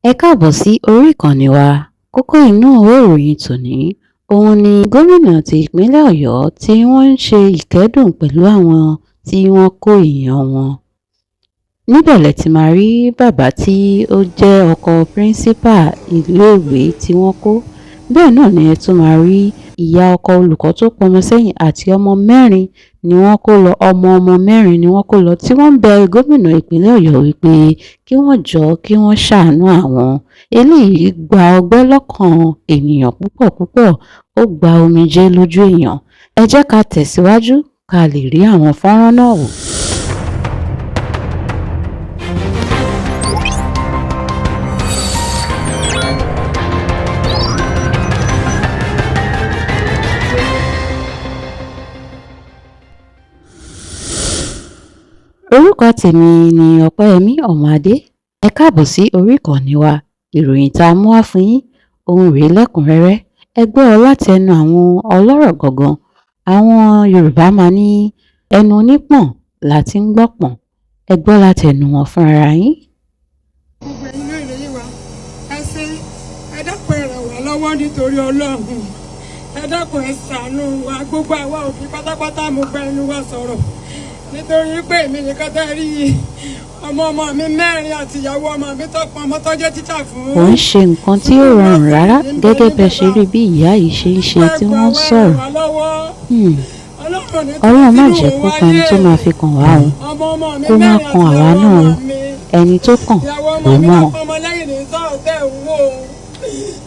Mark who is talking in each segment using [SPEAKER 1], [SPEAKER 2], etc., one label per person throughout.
[SPEAKER 1] Ẹ káàbọ̀ sí orí ìkànnì wa. Kókó inú ìwé ìròyìn tòní òhun ni gómìnà ti ìpínlẹ̀ Ọ̀yọ́ tí wọ́n ń ṣe ìkẹ́dùn pẹ̀lú àwọn tí wọ́n kó èèyàn wọn. Níbẹ̀ lẹ ti máa rí bàbá tí ó jẹ́ ọkọ píríńsípà iléèwé tí wọ́n kó. Bẹ́ẹ̀ náà ni ẹ tún máa rí ìyá ọkọ olùkọ́ tó pọmọ sẹ́yìn àti ọmọ mẹ́rin ni wọ́n kó lọ, ọmọ mẹ́rin ni wọ́n kó lọ tí wọ́n ń bẹ gómìnà ìpínlẹ̀ Ọ̀yọ́ wípé kí wọ́n jọ̀ọ́ kí wọ́n ṣàánú àwọn. Eléyìí gba ọgbẹ́ lọ́kàn ènìyàn púpọ̀, ó gba omijé lójú èèyàn. Ẹ jẹ́ ká tẹ̀síwájú ká lè rí àwọn fọ́nrán náà wò. Orúkọ tèmi ni Ọpẹ́yẹmí Ọmọadé. Ẹ káàbọ̀ sí orí ìkànnì wa. Ìròyìn tá a mú wá fún yín ohun rèé lẹ́kùnrẹ́rẹ́. Ẹ gbọ́ ọ láti ẹnu àwọn ọlọ́rọ̀ gangan. Àwọn Yorùbá máa ní ẹnu onípọ̀n la ti ń gbọ́ pọ̀n. Ẹ gbọ́ láti ẹnu wọn fúnra yín.
[SPEAKER 2] Gbogbo ẹ̀yin náà lè yí wa. Ẹ dákun ẹ ràn wá lọ́wọ́ nítorí Ọlọ́run. Ẹ dákun ẹ ṣàánú wa. Gbogbo àwa òbí pátápátá mo gba ẹnu wa sọ̀rọ̀. Nítorí pé èmi nìkan tẹ́ rí ọmọ mi mẹ́rin àti ìyàwó ọmọ mi tó pọn ọmọ tó jẹ́ tíṣà fún.
[SPEAKER 1] Kò ń ṣe nǹkan tí ó rọrùn rárá gẹ́gẹ́ bẹ́ẹ̀ ṣe rí bí ìyá yìí ṣe ń ṣe tí wọ́n ń sọ̀rọ̀. Ọlọ́run má jẹ́ kó kan ẹni tó máa fi kàn wá o. Kó má kan àwa náà o. Ẹni tó kàn ló mọ̀.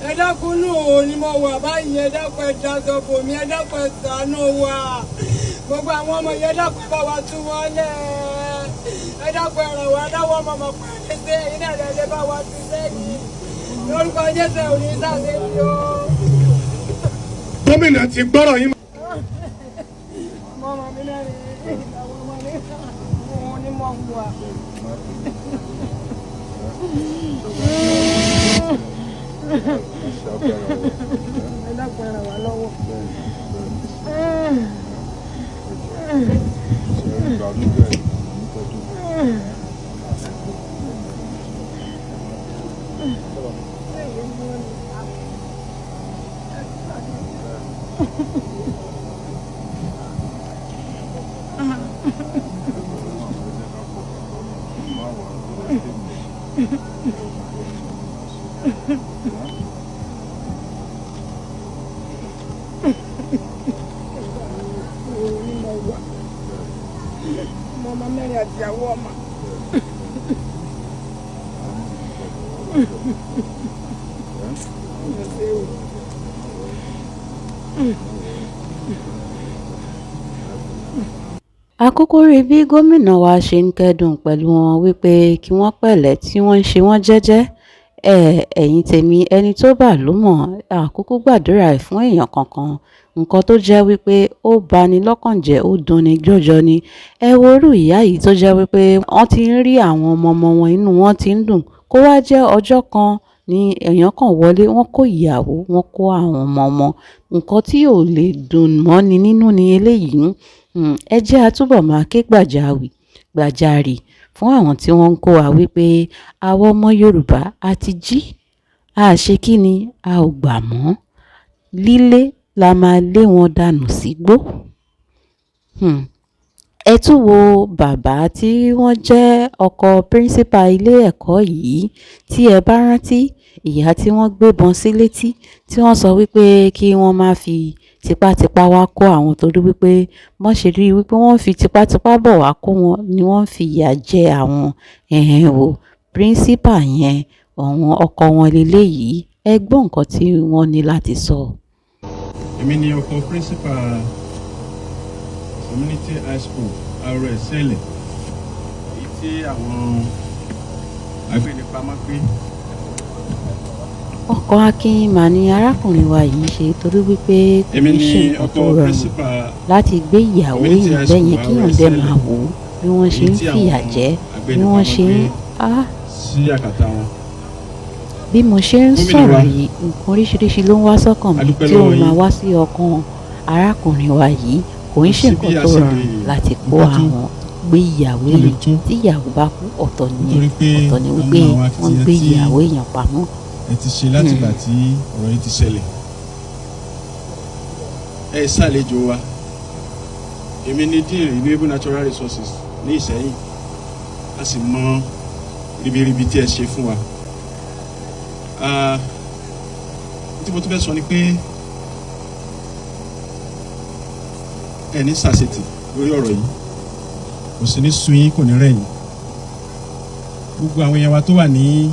[SPEAKER 2] Ẹ dákun nù ó ni mo wà báyìí. Ẹ dákun ẹ dáṣọ bò mí. Ẹ dákun ẹ ṣàánú wa. Gbogbo àwọn ọmọ yẹn dákun bá wa tú wọn lẹ̀. Ẹ dákun ẹ ràn wá lọ́wọ́ ọmọ pàdé sí ẹ̀yin náà lè bá wa tú sẹ́yìn. Lórúkọ Jésù ò ní sáṣẹ́ ni o.
[SPEAKER 3] Gómìnà ti gbọ́rọ̀ yín.
[SPEAKER 2] Ọmọ mi mẹ́rin ìyàwó ọmọ mi òun ni mo ń wà. Ẹ dákun ẹ ràn wá lọ́wọ́. Ọmọ mẹ́rin àti ìyàwó ọmọ.
[SPEAKER 1] Àkókò rí bí gómìnà wa ṣe ń kẹ́dùn pẹ̀lú wọn wípé kí wọ́n pẹ̀lẹ́ tí wọ́n ń ṣe wọ́n jẹ́jẹ́. Ẹ̀yin tèmi ẹni tó bá ló mọ̀, àkókò gbàdúrà ẹ̀ fún èèyàn kankan. Nǹkan tó jẹ́ wípé ó bani lọ́kàn jẹ́, ó dunni jọjọ ni. Ẹ wo irú ìyá yìí tó jẹ́ wípé wọ́n ti ń rí àwọn ọmọ wọn, inú wọn ti ń dùn. Kó wá jẹ́ ọjọ́ kan ni èèyàn kan wọlé, wọ́n kó ìyàwó, wọ́n kó àwọn ọmọ. Nǹkan tí ò lè dùn mọ́ni nínú ni eléyìí. Ẹ jẹ́ a túbọ̀ máa ké gbàjarì fún àwọn tí wọ́n ń kó wa wípé àwa ọmọ Yorùbá a ti jí, a ṣe kí ni, a ò gbà mọ́. Lílé la máa lé wọn dànù sígbó. Ẹ tún wo bàbá tí wọ́n jẹ́ ọkọ píríńsípà ilé ẹ̀kọ́ yìí. Tí ẹ bá rántí ìyá tí wọ́n gbébọn sí létí tí wọ́n sọ wípé kí wọ́n má fi tipátipá wá kó àwọn torí wípé wọ́n ṣe rí wípé wọ́n fi tipátipá bọ̀ wá kó wọn ni wọ́n fi ìyà jẹ àwọn. Wò píríńsípà yẹn àwọn ọkọ wọn leléyìí. Ẹ gbọ́ nǹkan tí wọ́n ní láti sọ.
[SPEAKER 3] Èmi ni ọkọ píríńsípà Community High School RS Sẹ́lẹ̀. Èyí tí àwọn agbẹnipamọ́ gbé.
[SPEAKER 1] Ọkọ akin mà ni arákùnrin wa yìí ṣe torí wípé kò ní ṣe nǹkan tó rọrùn láti gbé ìyàwó èèyàn bẹ́ẹ̀ yẹn kí èèyàn dẹ̀ máa wò ó bí wọ́n ṣe ń fìyà jẹ, bí wọ́n ṣe ń
[SPEAKER 3] sí àkàtà wọn.
[SPEAKER 1] Bí mo ṣe ń sọ̀rọ̀ yìí, nǹkan oríṣiríṣi ló ń wá sọ́kàn mi tí ó máa wá sí ọkàn arákùnrin wa yìí. Kò ń ṣe nǹkan tó rọrùn láti kó àwọn gbé ìyàwó
[SPEAKER 3] tó lè
[SPEAKER 1] èèyàn
[SPEAKER 3] tó
[SPEAKER 1] tí ìyàwó bá kú ọ̀tọ̀ nìyẹn
[SPEAKER 3] nítorí pé
[SPEAKER 1] ọ̀tọ̀ ni wípé
[SPEAKER 3] àwọn
[SPEAKER 1] wọ́n gbé
[SPEAKER 3] akitiyan tí
[SPEAKER 1] ìyàwó èèyàn pamọ́.
[SPEAKER 3] ẹ ti ṣe látìgbà tí ọ̀rọ̀ yìí ti ṣẹlẹ̀. Ẹ ṣàlejò wa, èmi ni Dean Renewable Natural Resources ní Ìṣẹ́yìn, a sì mọ ribiribi tí ẹ ṣe fún wa. Tí mo tún fẹ́ sọ ni pé ẹ ní sàṣetì lórí ọ̀rọ̀ yìí, kò sí ní sú yín, kò ní rẹ̀ yín. Gbogbo àwọn èèyàn wa tó wà ní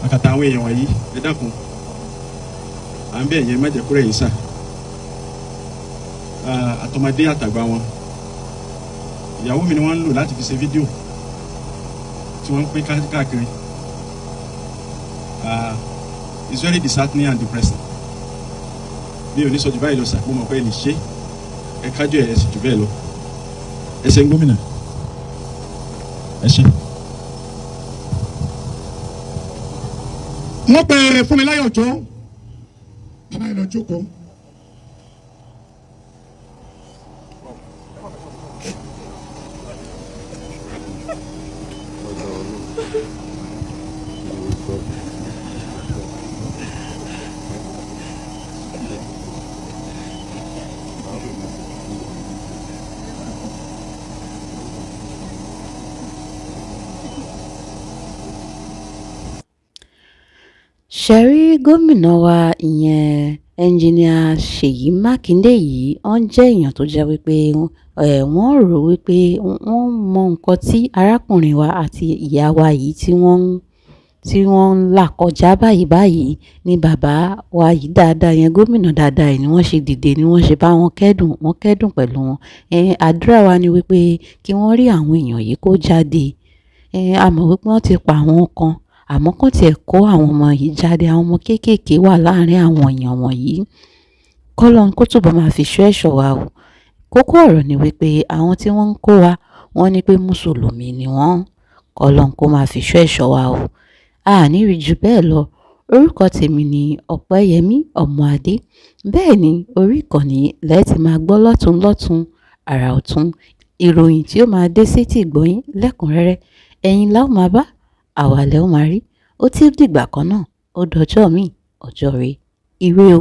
[SPEAKER 3] àkàtà àwọn èèyàn wọ̀nyí, ẹ dákun, à ń bẹ̀ yẹn má jẹ́ kó rẹ̀ yín sà. Àtọmọdé àtàgbà wọn, ìyàwó mi ni wọ́n ń lò láti fi ṣe fídíò tí wọ́n ń pín káàkiri. It's very disheartening and depressing. Mi ò ní sọ jù báyìí lọ sà, mo mọ̀ pé ẹ lè ṣe ẹ kájọ ẹ sì jù bẹ́ẹ̀ lọ. Ẹ ṣé gómìnà, ẹ ṣé.
[SPEAKER 4] wọ́n pe Fúnmiláyọ̀ Òjó bàbá yìí lọ jókòó.
[SPEAKER 1] ṣẹ̀rí gómìnà wa ìyẹn ẹnjìníà Ṣèyí Mákindé yìí wọ́n jẹ́ èèyàn tó jẹ́ wípé wọ́n rò wípé wọ́n mọ nǹkan tí arákùnrin wa àti ìyá wa yìí tí wọ́n ń là kọjá báyìí ni bàbá wa yìí dáadáa yẹn gómìnà dáadáa yìí ni wọ́n ṣe dìde ni wọ́n ṣe bá wọn kẹ́dùn pẹ̀lú wọn. Àdúrà wa ni wípé kí wọ́n rí àwọn èèyàn yìí kó jáde. A mọ̀ wípé wọ́n ti pa àwọn kan àmọ́ kàn tiẹ̀ kó àwọn ọmọ yìí jáde. Àwọn ọmọ kéékèèké wà láàárín àwọn èèyàn wọ̀nyí. Kọ́lọ́run kó túbọ̀ máa fi ṣọ́ ẹ̀ṣọ́ wa o. Kókó ọ̀rọ̀ ni wípé àwọn tí wọ́n ń kó wa wọ́n ní pé mùsùlùmí ni wọ́n. Kọ́lọ́run kó máa fi ṣọ́ ẹ̀ṣọ́ wa o. A ní rí jù bẹ́ẹ̀ lọ. Orúkọ tèmi ni Ọpẹ́yẹmí Ọmọadé. Bẹ́ẹ̀ ni orí ìkànnì lẹ́ẹ̀tì máa gbọ́ lọ́tún àrà ọ̀tún ìròyìn tí ó máa dé sétí ìgbọ́yín lẹ́kùnrẹ́rẹ́. Ẹ̀yin la ó máa bá, àwa lẹ ó máa rí. Ó ti dìgbà kan náà, ó dọjọ́ míì, ọjọ́ rẹ̀. Ire o.